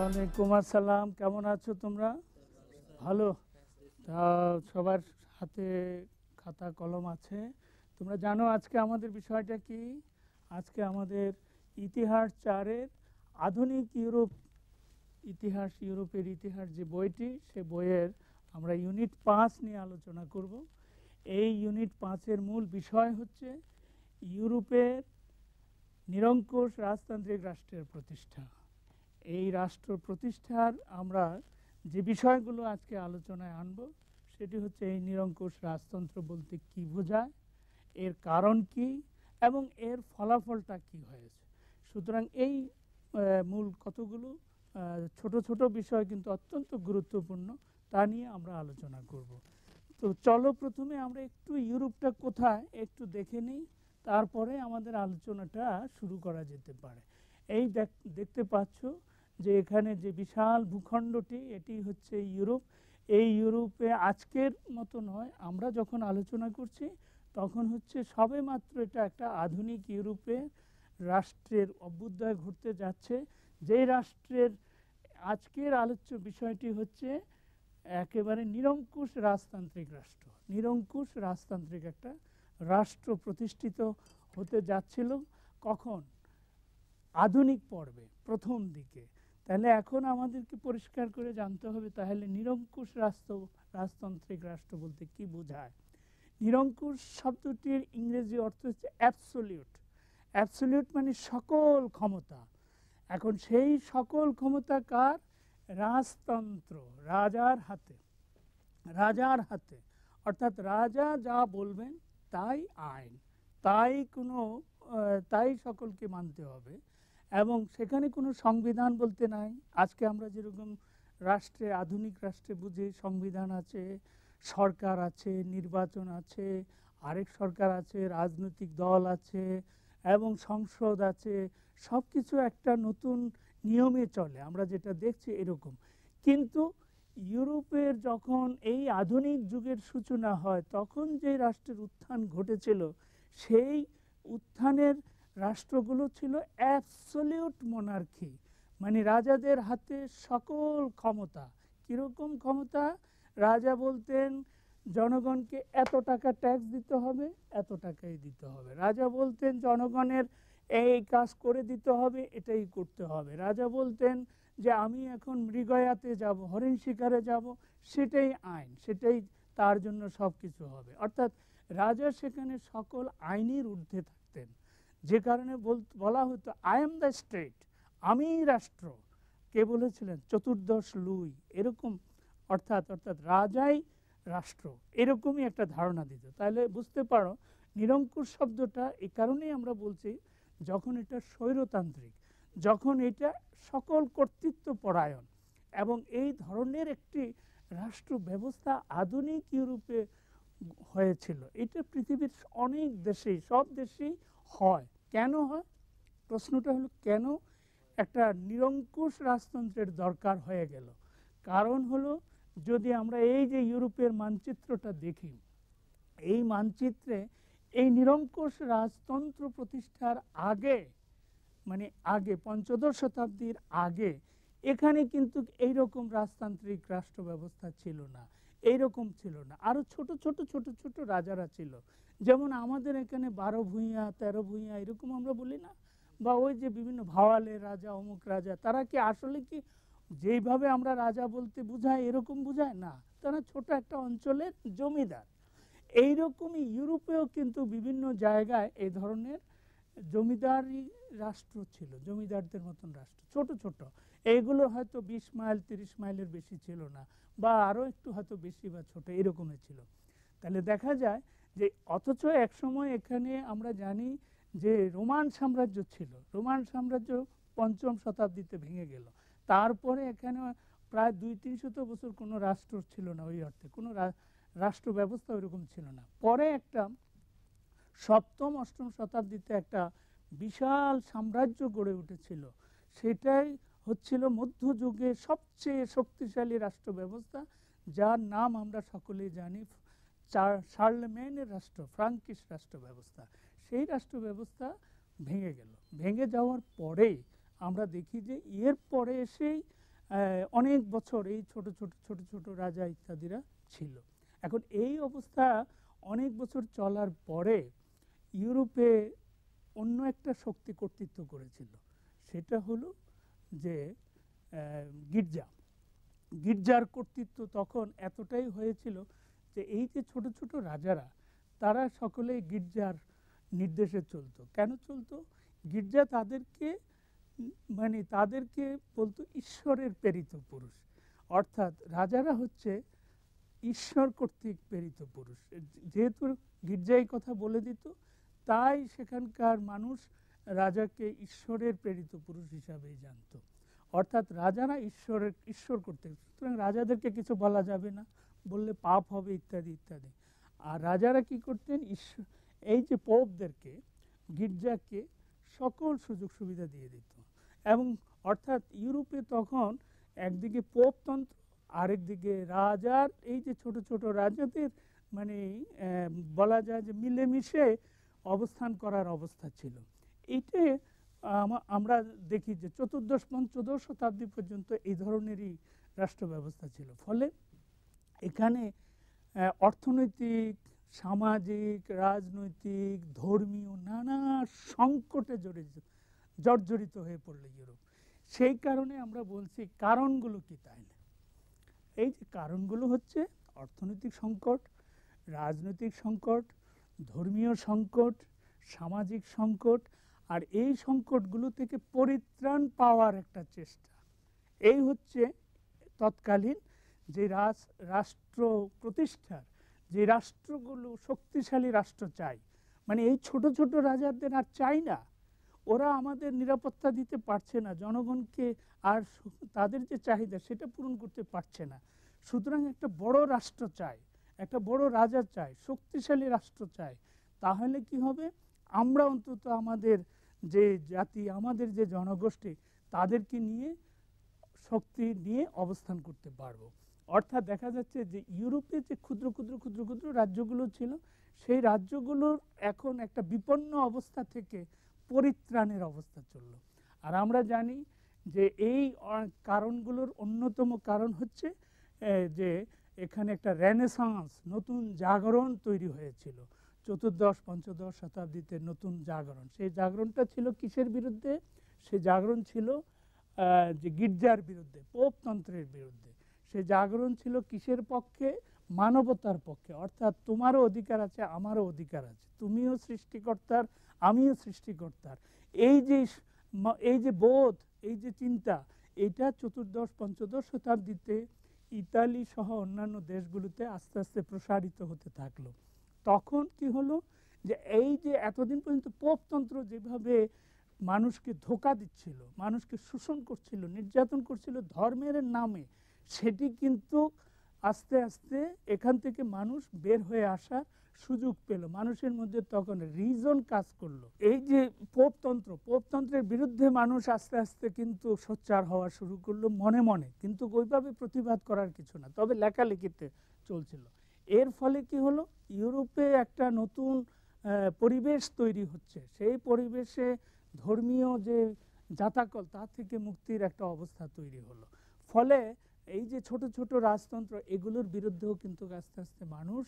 ওয়ালাইকুম আসসালাম। কেমন আছো তোমরা? ভালো। তা সবার হাতে খাতা কলম আছে। তোমরা জানো আজকে আমাদের বিষয়টা কি? আজকে আমাদের ইতিহাস 4-এর আধুনিক ইউরোপ ইতিহাস, ইউরোপের ইতিহাস যে বইটি, সে বইয়ের আমরা ইউনিট 5 নিয়ে আলোচনা করব। এই ইউনিট 5-এর মূল বিষয় হচ্ছে ইউরোপের নিরঙ্কুশ রাজতান্ত্রিক রাষ্ট্রের প্রতিষ্ঠা। এই রাষ্ট্র প্রতিষ্ঠার আমরা যে বিষয়গুলো আজকে আলোচনায় আনব, সেটি হচ্ছে এই নিরঙ্কুশ রাজতন্ত্র বলতে কী বোঝায়, এর কারণ কি এবং এর ফলাফলটা কি হয়েছে। সুতরাং এই মূল কতগুলো ছোট ছোট বিষয় কিন্তু অত্যন্ত গুরুত্বপূর্ণ, তা নিয়ে আমরা আলোচনা করব। তো চলো প্রথমে আমরা একটু ইউরোপটা কোথায় একটু দেখে নিই, তারপরে আমাদের আলোচনাটা শুরু করা যেতে পারে। এই দেখতে পাচ্ছ যে এখানে যে বিশাল ভূখণ্ডটি, এটি হচ্ছে ইউরোপ। এই ইউরোপে আজকের মতো নয়, আমরা যখন আলোচনা করছি তখন হচ্ছে সবেমাত্র এটা একটা আধুনিক ইউরোপে রাষ্ট্রের অভ্যুদয় ঘটতে যাচ্ছে। যেই রাষ্ট্রের আজকের আলোচ্য বিষয়টি হচ্ছে একেবারে নিরঙ্কুশ রাজতান্ত্রিক রাষ্ট্র। নিরঙ্কুশ রাজতান্ত্রিক একটা রাষ্ট্র প্রতিষ্ঠিত হতে যাচ্ছিল। কখন? আধুনিক পর্বে, প্রথম দিকে। তাহলে এখন আমাদেরকে পরিষ্কার করে জানতে হবে তাহলে নিরঙ্কুশ রাজতান্ত্রিক রাষ্ট্র বলতে কি বোঝায়। নিরঙ্কুশ শব্দটির ইংরেজি অর্থ হচ্ছে অ্যাবসোলিউট। অ্যাবসোলিউট মানে সকল ক্ষমতা। এখন সেই সকল ক্ষমতা কার? রাজতন্ত্র, রাজার হাতে। রাজার হাতে, অর্থাৎ রাজা যা বলবেন তাই আইন, তাই সকলকে মানতে হবে। এবং সেখানে কোনো সংবিধান বলতে নাই। আজকে আমরা যেরকম রাষ্ট্রে, আধুনিক রাষ্ট্রে বুঝি সংবিধান আছে, সরকার আছে, নির্বাচন আছে, আরেক সরকার আছে, রাজনৈতিক দল আছে এবং সংসদ আছে, সব কিছু একটা নতুন নিয়মে চলে, আমরা যেটা দেখছি এরকম। কিন্তু ইউরোপের যখন এই আধুনিক যুগের সূচনা হয়, তখন যে রাষ্ট্রের উত্থান ঘটেছিল, সেই উত্থানের রাষ্ট্রগুলো ছিল অ্যাবসোলিউট মনার্কি, মানে রাজাদের হাতে সকল ক্ষমতা। কীরকম ক্ষমতা? রাজা বলতেন জনগণকে এত টাকা ট্যাক্স দিতে হবে, এত টাকাই দিতে হবে। রাজা বলতেন জনগণের এই কাজ করে দিতে হবে, এটাই করতে হবে। রাজা বলতেন যে আমি এখন মৃগয়াতে যাব, হরিণ শিকারে যাব, সেটাই আইন, সেটাই তার জন্য সব কিছু হবে। অর্থাৎ রাজা সেখানে সকল আইনের ঊর্ধ্বে থাকতেন, যে কারণে বলা হতো আই এম দ্য স্টেট, আমি রাষ্ট্র। কে বলেছিলেন? চতুর্দশ লুই। এরকম অর্থাৎ রাজাই রাষ্ট্র, এরকমই একটা ধারণা দিত। তাহলে বুঝতে পারো নিরঙ্কুশ শব্দটা এই কারণেই আমরা বলছি, যখন এটা স্বৈরতান্ত্রিক, যখন এটা সকল কর্তৃত্ব পরায়ণ এবং এই ধরনের একটি রাষ্ট্র ব্যবস্থা আধুনিক ইউরোপে হয়েছিল। এটা পৃথিবীর অনেক দেশেই, সব দেশেই হয়। কেন হয়? প্রশ্নটা হলো কেন একটা নিরঙ্কুশ রাজতন্ত্রের দরকার হয়ে গেল। কারণ হলো, যদি আমরা এই যে ইউরোপের মানচিত্রটা দেখি, এই মানচিত্রে এই নিরঙ্কুশ রাজতন্ত্র প্রতিষ্ঠার আগে, মানে আগে পঞ্চদশ শতাব্দীর আগে, এখানে কিন্তু এইরকম রাজতান্ত্রিক রাষ্ট্র ব্যবস্থা ছিল না, এইরকম ছিল না। আরও ছোট ছোট ছোট ছোট রাজারা ছিল, যেমন আমাদের এখানে 12 ভূঁইয়া 13 ভূঁইয়া এরকম আমরা বলি না, বা ওই যে বিভিন্ন ভাওয়ালের রাজা, অমুক রাজা, তারা কি আসলে কি যেইভাবে আমরা রাজা বলতে বুঝাই এরকম বুঝায় না, তারা ছোট একটা অঞ্চলের জমিদার। এইরকমই ইউরোপেও কিন্তু বিভিন্ন জায়গায় এই ধরনের জমিদারি রাষ্ট্র ছিল, জমিদারদের মতন রাষ্ট্র, ছোট ছোট। এইগুলো হয়তো 20 মাইল 30 মাইলের বেশি ছিল না, বা আরও একটু হয়তো বেশি বা ছোট এরকমই ছিল। তাহলে দেখা যায় যে অথচ একসময় এখানে আমরা জানি যে রোমান সাম্রাজ্য ছিল। রোমান সাম্রাজ্য 5ম শতাব্দীতে ভেঙে গেল। তারপরে এখানে প্রায় 200-300 বছর কোনো রাষ্ট্র ছিল না, ওই অর্থে কোনো রাষ্ট্র ব্যবস্থা ওইরকম ছিল না। পরে একটা 7ম-8ম শতাব্দীতে একটা বিশাল সাম্রাজ্য গড়ে উঠেছিল। সেটাই হচ্ছিল মধ্যযুগের সবচেয়ে শক্তিশালী রাষ্ট্র ব্যবস্থা, যার নাম আমরা সকলেই জানি, শার্লেমেনের রাষ্ট্র, ফ্রাঙ্কিশ রাষ্ট্র ব্যবস্থা। সেই রাষ্ট্র ব্যবস্থা ভেঙে গেল। ভেঙে যাওয়ার পরে আমরা দেখি যে এর পরে এসেই অনেক বছর এই ছোট ছোট ছোট ছোট রাজা ইত্যাদিরা ছিল। এখন এই অবস্থা অনেক বছর চলার পরে ইউরোপে অন্য একটা শক্তি কর্তৃত্ব করেছিল, সেটা হলো যে গির্জা। গির্জার কর্তৃত্ব তখন এতটাই হয়েছিল যে এই যে ছোট ছোট রাজারা তারা সকলেই গির্জার নির্দেশে চলতো। কেন চলতো? গির্জা তাদেরকে মানে তাদেরকে বলতো ঈশ্বরের প্রেরিত পুরুষ, অর্থাৎ রাজারা হচ্ছে ঈশ্বর কর্তৃক প্রেরিত পুরুষ। যেহেতু গির্জা এই কথা বলে দিত, তাই সেখানকার মানুষ রাজাকে ঈশ্বরের প্রেরিত পুরুষ হিসাবেই জানত। অর্থাৎ রাজারা ঈশ্বর কর্তৃক, সুতরাং রাজাদেরকে কিছু বলা যাবে না, বললে পাপ হবে ইত্যাদি ইত্যাদি। আর রাজারা কি করতেন? এই যে পোপদেরকে, গির্জাকে সকল সুযোগ সুবিধা দিয়ে দিত। এবং অর্থাৎ ইউরোপে তখন একদিকে পোপতন্ত্র, আরেকদিকে রাজার এই যে ছোট ছোট রাজাদের মানে বলা যায় যে মিলেমিশে অবস্থান করার অবস্থা ছিল। এইটা আমরা দেখি যে চতুর্দশ পঞ্চদশ শতাব্দী পর্যন্ত এই ধরনেরই রাষ্ট্র ব্যবস্থা ছিল। ফলে এখানে অর্থনৈতিক, সামাজিক, রাজনৈতিক, ধর্মীয় নানা সংকটে জর্জরিত হয়ে পড়ল ইউরোপ। সেই কারণে আমরা বলছি কারণগুলো কি, তাই না? এই যে কারণগুলো হচ্ছে অর্থনৈতিক সংকট, রাজনৈতিক সংকট, ধর্মীয় সংকট, সামাজিক সংকট, আর এই সংকটগুলো থেকে পরিত্রাণ পাওয়ার একটা চেষ্টা। এই হচ্ছে তৎকালীন যে রাষ্ট্র প্রতিষ্ঠার, যে রাষ্ট্রগুলো শক্তিশালী রাষ্ট্র চাই, মানে এই ছোট ছোট রাজাদের আর চাই না, ওরা আমাদের নিরাপত্তা দিতে পারছে না, জনগণকে আর তাদের যে চাহিদা সেটা পূরণ করতে পারছে না। সুতরাং একটা বড় রাষ্ট্র চাই, একটা বড় রাজা চাই, শক্তিশালী রাষ্ট্র চাই। তাহলে কি হবে? আমরা অন্তত আমাদের যে জাতি, আমাদের যে জনগোষ্ঠী, তাদেরকে নিয়ে শক্তি নিয়ে অবস্থান করতে পারবো। অর্থাৎ দেখা যাচ্ছে যে ইউরোপে যে ক্ষুদ্র ক্ষুদ্র ক্ষুদ্র ক্ষুদ্র রাজ্যগুলো ছিল, সেই রাজ্যগুলোর এখন একটা বিপন্ন অবস্থা থেকে পরিত্রাণের অবস্থা চলল। আর আমরা জানি যে এই কারণগুলোর অন্যতম কারণ হচ্ছে যে এখানে একটা রেনেসাঁস, নতুন জাগরণ তৈরি হয়েছিল চতুর্দশ পঞ্চদশ শতাব্দীতে। নতুন জাগরণ, সেই জাগরণটা ছিল কিসের বিরুদ্ধে? সেই জাগরণ ছিল যে গির্জার বিরুদ্ধে, পোপতন্ত্রের বিরুদ্ধে। সেই জাগরণ ছিল কিসের পক্ষে? মানবতার পক্ষে। অর্থাৎ তোমারও অধিকার আছে, আমারও অধিকার আছে, তুমিও সৃষ্টিকর্তার, আমিও সৃষ্টিকর্তার। এই যে বোধ, এই যে চিন্তা, এটা চতুর্দশ পঞ্চদশ শতাব্দীতে ইতালি সহ অন্যান্য দেশগুলোতে আস্তে আস্তে প্রসারিত হতে থাকলো। তখন কি হলো? যে এই যে এতদিন পর্যন্ত পোপতন্ত্র যেভাবে মানুষকে ধোঁকা দিচ্ছিল, মানুষকে শোষণ করছিল, নির্যাতন করছিল ধর্মের নামে, সেটি কিন্তু আস্তে আস্তে এখান থেকে মানুষ বের হয়ে আসার সুযোগ পেল। মানুষের মধ্যে তখন রিজন কাজ করলো। এই যে পোপতন্ত্রের বিরুদ্ধে মানুষ আস্তে আস্তে কিন্তু সোচ্চার হওয়া শুরু করলো মনে মনে, কিন্তু ওইভাবে প্রতিবাদ করার কিছু না, তবে লেখালেখিতে চলছিল। এর ফলে কি হলো? ইউরোপে একটা নতুন পরিবেশ তৈরি হচ্ছে। সেই পরিবেশে ধর্মীয় যে জাতাকল, তা থেকে মুক্তির একটা অবস্থা তৈরি হলো। ফলে এই যে ছোট ছোট রাজতন্ত্র, এগুলোর বিরুদ্ধেও কিন্তু আস্তে আস্তে মানুষ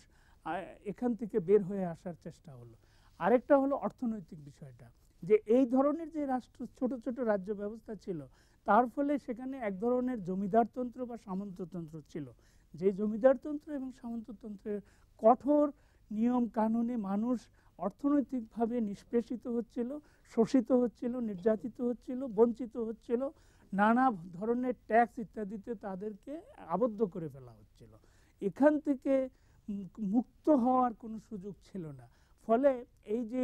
এখান থেকে বের হয়ে আসার চেষ্টা হলো। আরেকটা হলো অর্থনৈতিক বিষয়টা, যে এই ধরনের যে রাষ্ট্র, ছোট ছোট রাজ্য ব্যবস্থা ছিল, তার ফলে সেখানে এক ধরনের জমিদারতন্ত্র বা সামন্ততন্ত্র ছিল। যে জমিদারতন্ত্র এবং সামন্ততন্ত্রের কঠোর নিয়ম কানুনে মানুষ অর্থনৈতিকভাবে নিষ্পেষিত হচ্ছিল, শোষিত হচ্ছিল, নির্যাতিত হচ্ছিল, বঞ্চিত হচ্ছিল, নানা ধরনের ট্যাক্স ইত্যাদিতে তাদেরকে আবদ্ধ করে ফেলা হচ্ছিল। এখান থেকে মুক্ত হওয়ার কোনো সুযোগ ছিল না। ফলে এই যে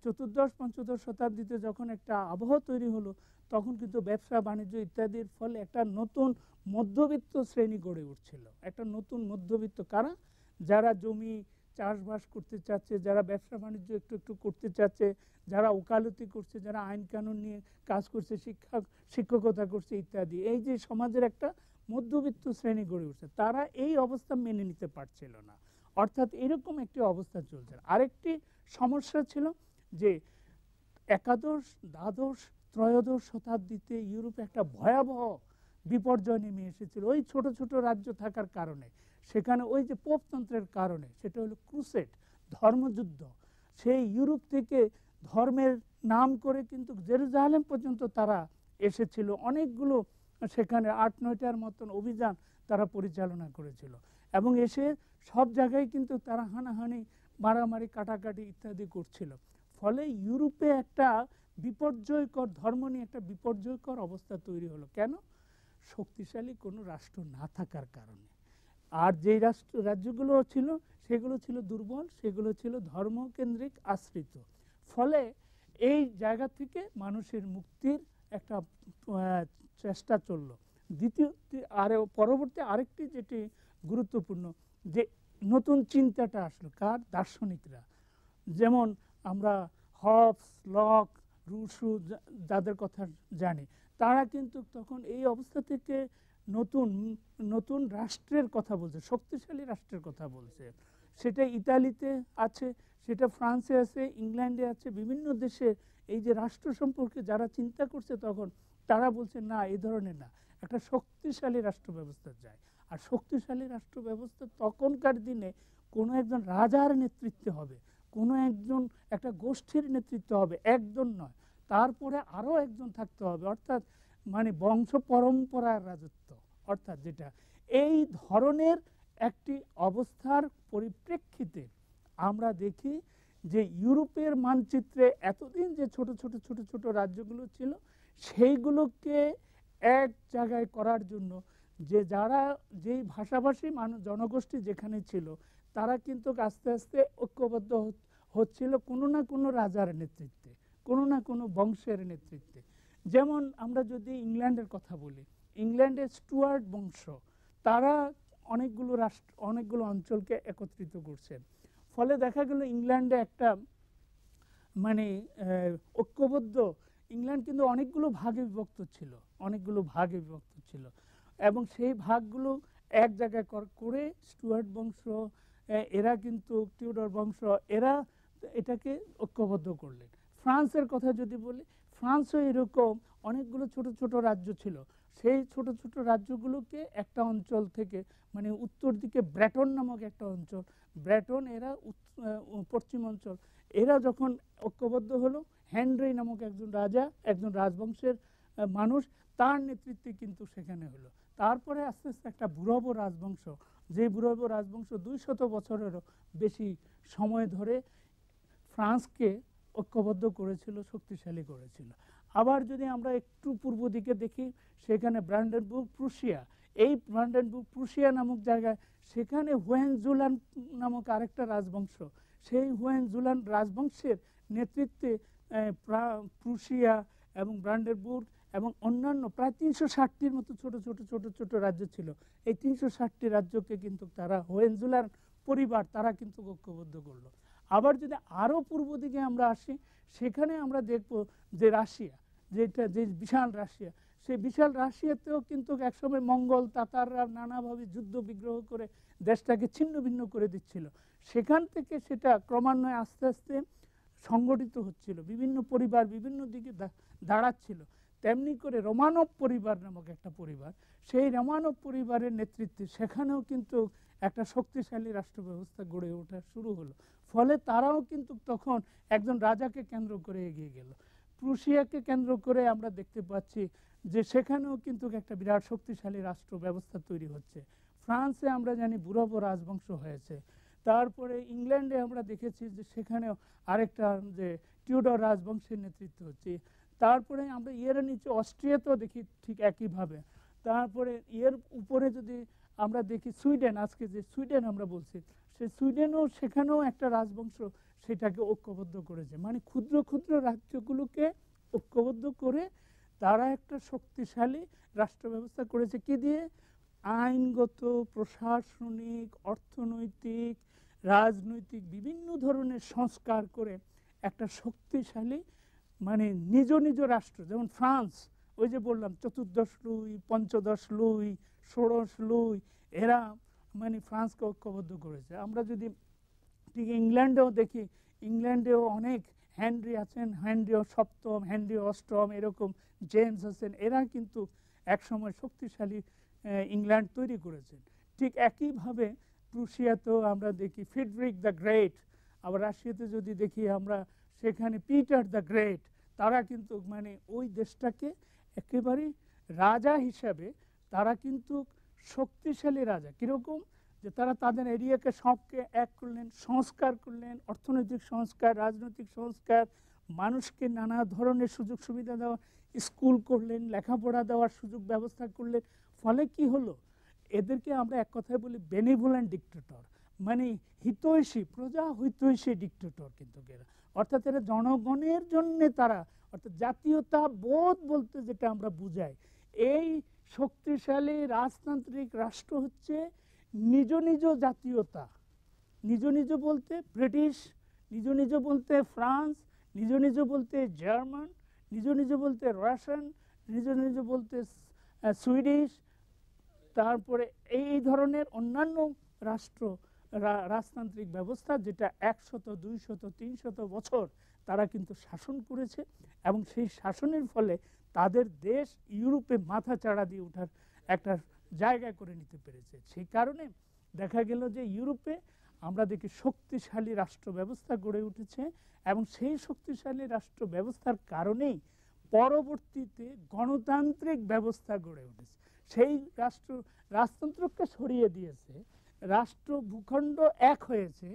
চতুর্দশ পঞ্চদশ শতাব্দীতে যখন একটা আবহ তৈরি হলো, তখন কিন্তু ব্যবসা বাণিজ্য ইত্যাদির ফলে একটা নতুন মধ্যবিত্ত শ্রেণী গড়ে উঠছিল। একটা নতুন মধ্যবিত্ত কারা? যারা জমি চাষবাস করতে চাচ্ছে, যারা ব্যবসা বাণিজ্য একটু একটু করতে চাচ্ছে, যারা ওকালতি করছে, যারা আইন কানুন নিয়ে কাজ করছে, শিক্ষকতা করছে ইত্যাদি। এই যে সমাজের একটা মধ্যবিত্ত শ্রেণী গড়ে উঠছে, তারা এই অবস্থা মেনে নিতে পারছিল না। অর্থাৎ এরকম একটি অবস্থা চলছে। আরেকটি সমস্যা ছিল যে একাদশ, দ্বাদশ, ত্রয়োদশ শতাব্দীতে ইউরোপে একটা ভয়াবহ বিপর্যয় নেমে এসেছিল ওই ছোট ছোট রাজ্য থাকার কারণে। সেখানে ওই যে পোপতন্ত্রের কারণে, সেটা হলো ক্রুসেড, ধর্মযুদ্ধ। সেই ইউরোপ থেকে ধর্মের নাম করে কিন্তু জেরুজালেম পর্যন্ত তারা এসেছিল, অনেকগুলো সেখানে ৮-৯টার মতন অভিযান তারা পরিচালনা করেছিল, এবং এসে সব জায়গায় কিন্তু তারা হানাহানি, মারামারি, কাটাকাটি ইত্যাদি করছিল। ফলে ইউরোপে একটা বিপর্যয়কর, ধর্ম নিয়ে একটা বিপর্যয়কর অবস্থা তৈরি হলো। কেন? শক্তিশালী কোনো রাষ্ট্র না থাকার কারণে। আর যেই রাজ্যগুলো ছিল সেগুলো ছিল দুর্বল, সেগুলো ছিল ধর্মকেন্দ্রিক আশ্রিত। ফলে এই জায়গা থেকে মানুষের মুক্তির একটা চেষ্টা চলল। দ্বিতীয় আর পরবর্তী আরেকটি যেটি গুরুত্বপূর্ণ, যে নতুন চিন্তাটা আসলো কার? দার্শনিকরা। যেমন আমরা হবস, লক, রুশো যাদের কথা জানি, তারা কিন্তু তখন এই অবস্থা থেকে নতুন নতুন রাষ্ট্রের কথা বলছে, শক্তিশালী রাষ্ট্রের কথা বলছে। সেটা ইতালিতে আছে, সেটা ফ্রান্সে আছে, ইংল্যান্ডে আছে, বিভিন্ন দেশে এই যে রাষ্ট্র সম্পর্কে যারা চিন্তা করছে তখন, তারা বলছে না, এই ধরনের না, একটা শক্তিশালী রাষ্ট্র ব্যবস্থা চাই। আর শক্তিশালী রাষ্ট্র ব্যবস্থা তখনকার দিনে কোনো একজন রাজার নেতৃত্বে হবে, কোনো একজন একটা গোষ্ঠীর নেতৃত্ব হবে, একজন নয়, তারপরে আরও একজন থাকতে হবে, অর্থাৎ মানে বংশ পরম্পরার রাজত্ব, অর্থাৎ যেটা এই ধরনের একটি অবস্থার পরিপ্রেক্ষিতে আমরা দেখি যে ইউরোপের মানচিত্রে এতদিন যে ছোট ছোট ছোট ছোট রাজ্যগুলো ছিল, সেইগুলোকে এক জায়গায় করার জন্য যে যারা যেই ভাষাভাষী জনগোষ্ঠী যেখানে ছিল, তারা কিন্তু আস্তে আস্তে ঐক্যবদ্ধ হচ্ছিল কোনো না কোনো রাজার নেতৃত্বে, কোনো না কোনো বংশের নেতৃত্বে। যেমন আমরা যদি ইংল্যান্ডের কথা বলি, ইংল্যান্ডের স্টুয়ার্ট বংশ, তারা অনেকগুলো অঞ্চলকে একত্রিত করছেন। ফলে দেখা গেল ইংল্যান্ডে একটা মানে ঐক্যবদ্ধ, ইংল্যান্ড কিন্তু অনেকগুলো ভাগে বিভক্ত ছিল, অনেকগুলো ভাগে বিভক্ত ছিল, এবং সেই ভাগগুলো এক জায়গায় করে স্টুয়ার্ট বংশ, এরা কিন্তু টিউডর বংশ, এরা এটাকে ঐক্যবদ্ধ করলেন। ফ্রান্সের কথা যদি বলি, ফ্রান্সও এরকম অনেকগুলো ছোট ছোট রাজ্য ছিল, সেই ছোট ছোট রাজ্যগুলোকে একটা অঞ্চল থেকে, মানে উত্তর দিকে ব্রেটন নামক একটা অঞ্চল, ব্রেটন এরা পশ্চিম অঞ্চল, এরা যখন ঐক্যবদ্ধ হলো, হেনরি নামক একজন রাজা, একজন রাজবংশের মানুষ, তার নেতৃত্বে কিন্তু সেখানে হলো। তারপরে আস্তে আস্তে একটা বুরব রাজবংশ, যে বুরব রাজবংশ 200 বছরেরও বেশি সময় ধরে ফ্রান্সকে ঐক্যবদ্ধ করেছিল, শক্তিশালী করেছিল। আবার যদি আমরা একটু পূর্ব দিকে দেখি, সেখানে ব্রান্ডেনবুর্গ প্রুশিয়া, এই ব্রান্ডেনবুর্গ প্রুশিয়া নামক জায়গায়, সেখানে হোয়েনজুলান নামক আরেকটা রাজবংশ, সেই হোয়েনজুলান রাজবংশের নেতৃত্বে প্রুশিয়া এবং ব্রান্ডেনবুর্গ এবং অন্যান্য প্রায় 360টির মতো ছোট ছোট ছোট ছোট রাজ্য ছিল। এই 360টি রাজ্যকে কিন্তু তারা, হোয়েনজুলান পরিবার, তারা কিন্তু ঐক্যবদ্ধ করলো। আবার যদি আরও পূর্ব দিকে আমরা আসি, সেখানে আমরা দেখব যে রাশিয়া, যেটা যে বিশাল রাশিয়া, সেই বিশাল রাশিয়াতেও কিন্তু একসময় মঙ্গল, তাতাররা নানাভাবে যুদ্ধ বিগ্রহ করে দেশটাকে ছিন্ন ভিন্ন করে দিচ্ছিল। সেখান থেকে সেটা ক্রমান্বয়ে আস্তে আস্তে সংগঠিত হচ্ছিল, বিভিন্ন পরিবার বিভিন্ন দিকে দাঁড়াচ্ছিল। তেমনি করে রোমানভ পরিবার নামক একটা পরিবার, সেই রোমানভ পরিবারের নেতৃত্বে সেখানেও কিন্তু একটা শক্তিশালী রাষ্ট্র ব্যবস্থা গড়ে ওঠা শুরু হলো। ফলে তারাও কিন্তু তখন একজন রাজাকে কেন্দ্র করে এগিয়ে গেল। প্রুশিয়াকে কেন্দ্র করে আমরা দেখতে পাচ্ছি যে সেখানেও কিন্তু একটা বিরাট শক্তিশালী রাষ্ট্র ব্যবস্থা তৈরি হচ্ছে। ফ্রান্সে আমরা জানি বুরব রাজবংশ হয়েছে। তারপরে ইংল্যান্ডে আমরা দেখেছি যে সেখানেও আরেকটা যে টিউডর রাজবংশের নেতৃত্ব হচ্ছে। তারপরে আমরা নিচে অস্ট্রিয়াতেও দেখি ঠিক একইভাবে। তারপরে উপরে যদি আমরা দেখি সুইডেন, আজকে যে সুইডেন আমরা বলছি, সেই সুইডেনও, সেখানেও একটা রাজবংশ সেটাকে ঐক্যবদ্ধ করেছে। মানে ক্ষুদ্র ক্ষুদ্র রাজ্যগুলোকে ঐক্যবদ্ধ করে তারা একটা শক্তিশালী রাষ্ট্র ব্যবস্থা করেছে। কি দিয়ে? আইনগত, প্রশাসনিক, অর্থনৈতিক, রাজনৈতিক বিভিন্ন ধরনের সংস্কার করে একটা শক্তিশালী, মানে নিজ নিজ রাষ্ট্র। যেমন ফ্রান্স, ওই যে বললাম 14 লুই, 15 লুই, 16 লুই, এরা মানে ফ্রান্সকে ঐক্যবদ্ধ করেছে। আমরা যদি ঠিক ইংল্যান্ডেও দেখি, ইংল্যান্ডেও অনেক হেনরি আছেন, হেনরি 7ম, হেনরি 8ম, এরকম জেমস আছেন, এরা কিন্তু একসময় শক্তিশালী ইংল্যান্ড তৈরি করেছেন। ঠিক একইভাবে প্রুশিয়াতেও আমরা দেখি ফ্রিডরিক দ্য গ্রেট, আবার রাশিয়াতে যদি দেখি আমরা সেখানে পিটার দ্য গ্রেট, তারা কিন্তু মানে ওই দেশটাকে একেবারেই রাজা হিসাবে তারা কিন্তু শক্তিশালী রাজা। কীরকম যে তারা তাদের এরিয়াকে সবকে এক করলেন, সংস্কার করলেন, অর্থনৈতিক সংস্কার, রাজনৈতিক সংস্কার, মানুষকে নানা ধরনের সুযোগ সুবিধা দেওয়া, স্কুল করলেন, লেখাপড়া দেওয়ার সুযোগ ব্যবস্থা করলেন। ফলে কি হলো, এদেরকে আমরা এক কথায় বলি বেনিভোলেন্ট ডিক্টেটর, মানে হিতৈষী, প্রজা হিতৈষী ডিক্টেটর কিন্তু এরা। অর্থাৎ এরা জনগণের জন্যে তারা, অর্থাৎ জাতীয়তা বোধ বলতে যেটা আমরা বুঝাই, এই শক্তিশালী রাজতান্ত্রিক রাষ্ট্র হচ্ছে নিজ নিজ জাতীয়তা, নিজ নিজ বলতে ব্রিটিশ, নিজ নিজ বলতে ফ্রান্স, নিজ নিজ বলতে জার্মান, নিজ নিজ বলতে রাশিয়ান, নিজ নিজ বলতে সুইডিশ, তারপরে এই ধরনের অন্যান্য রাষ্ট্র রাজতান্ত্রিক ব্যবস্থা যেটা 100, 200, 300 বছর তারা কিন্তু শাসন করেছে, এবং সেই শাসনের ফলে তাদের দেশ ইউরোপে মাথা চাড়া দিয়ে ওঠার একটা জায়গা করে নিতে পেরেছে। সেই কারণে দেখা গেল যে ইউরোপে আমরা দেখি শক্তিশালী রাষ্ট্র ব্যবস্থা গড়ে উঠেছে, এবং সেই শক্তিশালী রাষ্ট্র ব্যবস্থার কারণেই পরবর্তীতে গণতান্ত্রিক ব্যবস্থা গড়ে উঠেছে। সেই রাজতন্ত্রকে সরিয়ে দিয়েছে, রাষ্ট্র ভূখণ্ড এক হয়েছে,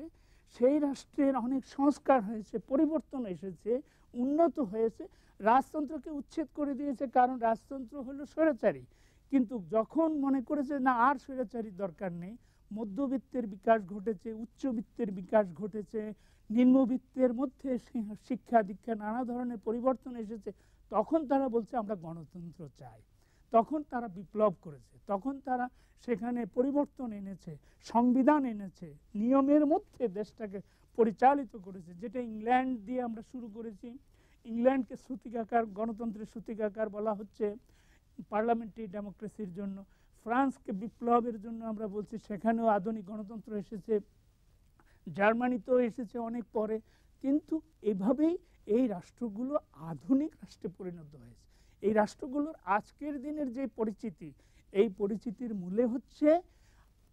সেই রাষ্ট্রের অনেক সংস্কার হয়েছে, পরিবর্তন এসেছে, উন্নত হয়েছে। রাজতন্ত্রকে উচ্ছেদ করে দিয়েছে, কারণ রাজতন্ত্র হলো স্বৈরাচারী। কিন্তু যখন মনে করেছে না আর স্বৈরাচারীর দরকার নেই, মধ্যবিত্তের বিকাশ ঘটেছে, উচ্চবিত্তের বিকাশ ঘটেছে, নিম্নবিত্তের মধ্যে শিক্ষা দীক্ষা নানা ধরনের পরিবর্তন এসেছে, তখন তারা বলছে আমরা গণতন্ত্র চাই। তখন তারা বিপ্লব করেছে, তখন তারা সেখানে পরিবর্তন এনেছে, সংবিধান এনেছে, নিয়মের মধ্যে দেশটাকে পরিচালিত করেছে। যেটা ইংল্যান্ড দিয়ে আমরা শুরু করেছি, ইংল্যান্ডকে সূতিকাকার, গণতন্ত্রের সূতিকাকার বলা হচ্ছে পার্লামেন্টারি ডেমোক্রেসির জন্য। ফ্রান্সকে বিপ্লবের জন্য আমরা বলছি, সেখানেও আধুনিক গণতন্ত্র এসেছে, জার্মানিতেও এসেছে অনেক পরে। কিন্তু এভাবেই এই রাষ্ট্রগুলো আধুনিক রাষ্ট্রে পরিণত হয়েছে। এই রাষ্ট্রগুলোর আজকের দিনের যে পরিচিতি, এই পরিচিতির মূলে হচ্ছে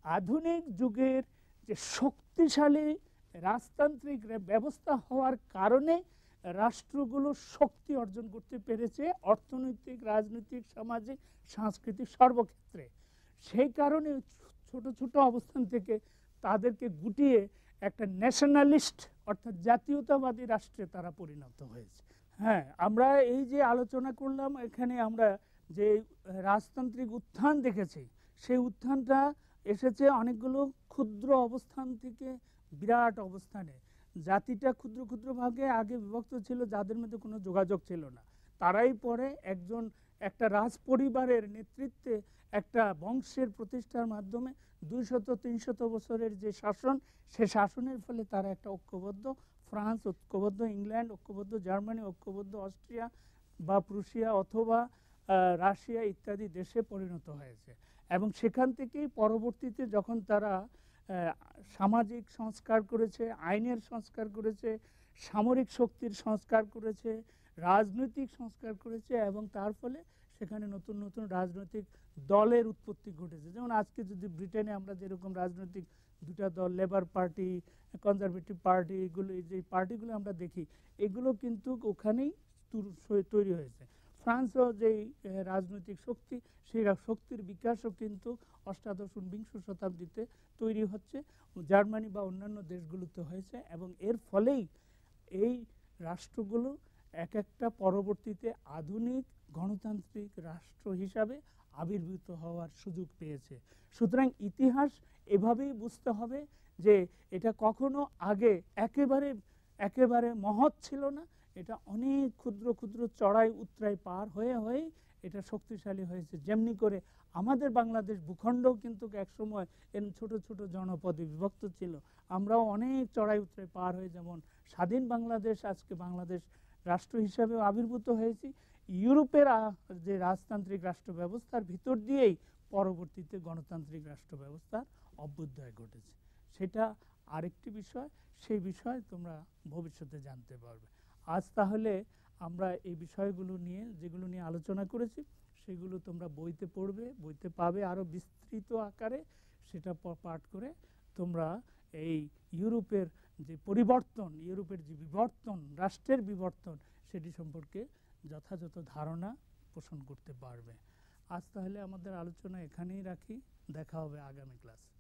আধুনিক যুগের যে শক্তিশালী রাজতান্ত্রিক ব্যবস্থা হওয়ার কারণে রাষ্ট্রগুলো শক্তি অর্জন করতে পেরেছে অর্থনৈতিক, রাজনৈতিক, সামাজিক, সাংস্কৃতিক সর্বক্ষেত্রে। সেই কারণে ছোট ছোট অবস্থান থেকে তাদেরকে গুটিয়ে একটা ন্যাশনালিস্ট অর্থাৎ জাতীয়তাবাদী রাষ্ট্রে তারা পরিণত হয়েছে। হ্যাঁ, আমরা এই যে আলোচনা করলাম, এখানে আমরা যে রাজতান্ত্রিক উত্থান দেখেছি, সেই উত্থানটা এসেছে অনেকগুলো ক্ষুদ্র অবস্থান থেকে বিরাট অবস্থানে। জাতিটা ক্ষুদ্র ক্ষুদ্র ভাগে আগে বিভক্ত ছিল, যাদের মধ্যে কোনো যোগাযোগ ছিল না। তারাই পরে একটা রাজ পরিবারের নেতৃত্বে একটা বংশের প্রতিষ্ঠার মাধ্যমে 200-300 বছরের যে শাসন, সে শাসনের ফলে তারা একটা ঐক্যবদ্ধ ফ্রান্স, ঐক্যবদ্ধ ইংল্যান্ড, ঐক্যবদ্ধ জার্মানি, ঐক্যবদ্ধ অস্ট্রিয়া বা প্রুশিয়া অথবা রাশিয়া ইত্যাদি দেশে পরিণত হয়েছে। এবং সেখান থেকেই পরবর্তীতে যখন তারা সামাজিক সংস্কার করেছে, আইনের সংস্কার করেছে, সামরিক শক্তির সংস্কার করেছে, রাজনৈতিক সংস্কার করেছে, এবং তার ফলে সেখানে নতুন নতুন রাজনৈতিক দলের উৎপত্তি ঘটেছে। যেমন আজকে যদি ব্রিটেনে আমরা যেরকম রাজনৈতিক দুটা দল, লেবার পার্টি, কনজারভেটিভ পার্টি, এগুলো যে পার্টিগুলো আমরা দেখি, এগুলো কিন্তু ওখানেই তৈরি হয়েছে। ফ্রান্সও যেই রাজনৈতিক শক্তি, সেই শক্তির বিকাশও কিন্তু অষ্টাদশ ঊনবিংশ শতাব্দীতে তৈরি হচ্ছে, জার্মানি বা অন্যান্য দেশগুলোতে হয়েছে। এবং এর ফলেই এই রাষ্ট্রগুলো এক একটা পরবর্তীতে আধুনিক গণতান্ত্রিক রাষ্ট্র হিসাবে আবির্ভূত হওয়ার সুযোগ পেয়েছে। সুতরাং ইতিহাস এভাবেই বুঝতে হবে যে এটা কখনো আগে একেবারে মহৎ ছিল না, এটা অনেক ক্ষুদ্র ক্ষুদ্র চড়াই উতরাই পার হয়ে হয়ে এটা শক্তিশালী হয়েছে। যেমনি করে আমাদের বাংলাদেশ ভূখণ্ডও কিন্তু একসময় এর ছোট ছোট জনপদে বিভক্ত ছিল, আমরাও অনেক চড়াই উতরাই পার হয়ে যেমন স্বাধীন বাংলাদেশ, আজকে বাংলাদেশ রাষ্ট্র হিসাবেও আবির্ভূত হয়েছি, ইউরোপের যে রাজতান্ত্রিক রাষ্ট্র ব্যবস্থার ভিতর দিয়েই পরবর্তীতে গণতান্ত্রিক রাষ্ট্র ব্যবস্থার অভ্যুদয় ঘটেছে। সেটা আরেকটি বিষয়, সেই বিষয় তোমরা ভবিষ্যতে জানতে পারবে। আজ তাহলে আমরা এই বিষয়গুলো নিয়ে, যেগুলো নিয়ে আলোচনা করেছি, সেগুলো তোমরা বইতে পড়বে, বইতে পাবে আরও বিস্তৃত আকারে। সেটা পাঠ করে তোমরা এই ইউরোপের যে পরিবর্তন, ইউরোপের যে বিবর্তন, রাষ্ট্রের বিবর্তন, সেটি সম্পর্কে যথাযথ ধারণা পোষণ করতে পারবে। আজ তাহলে আমাদের আলোচনা এখানেই রাখি, দেখা হবে আগামী ক্লাসে।